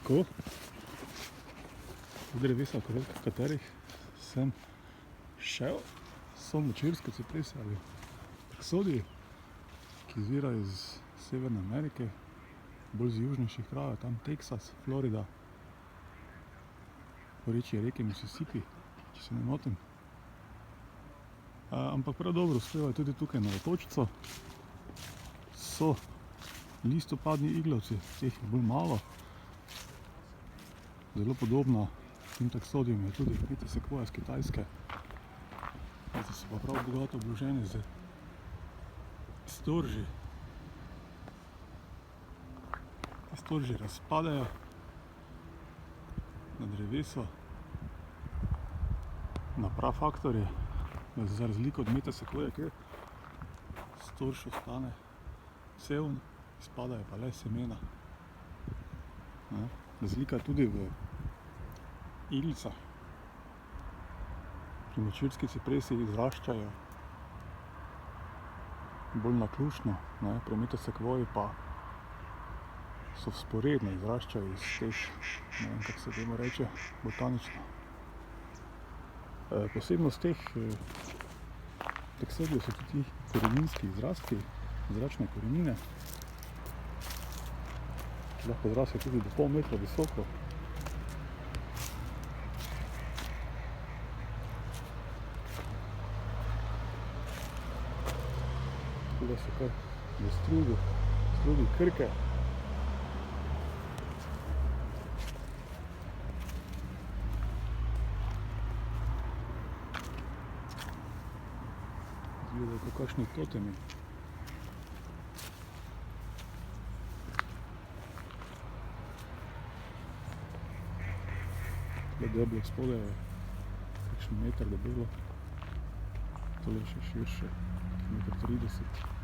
Tako, drevesa, okrog katerih sem šel, so močvirske ciprese ali taksodiji, ki izvirajo iz Severne Amerike, bolj z južnejših krajev, tam Teksas, Florida, porečje reke Mississippi, če se ne motim. Ampak prav dobro uspevajo tudi tukaj na otočico. So listopadni iglavci, teh je bolj malo. Zelo podobna tem taksodijam je tudi Meta sekvoja z Kitajske. Zdaj so pa prav bogato obloženi z storži. Te storži razpadajo na drevesu, na prafaktorje, za razliko od Meta sekvoje, kjer storž ostane cel, izpadajo pa le semena. Razlika tudi v iglicah. Pri močvirski cipresi izraščajo bolj naključno, pri Meta sekvoji pa so vzporedno, izraščajo iz teh, ne vem, kako se temu reče, botanično. Posebnost teh taksodijev so tudi koreninski izrasti, zračne korenine, ki lahko zrastejo tudi do pol metra visoko. Tukaj so kar v strugi Krke. Izgledajo kot kakšni totemi. Deblek spodaj je kakšen meter debelo, tole še širše, 1,30 m.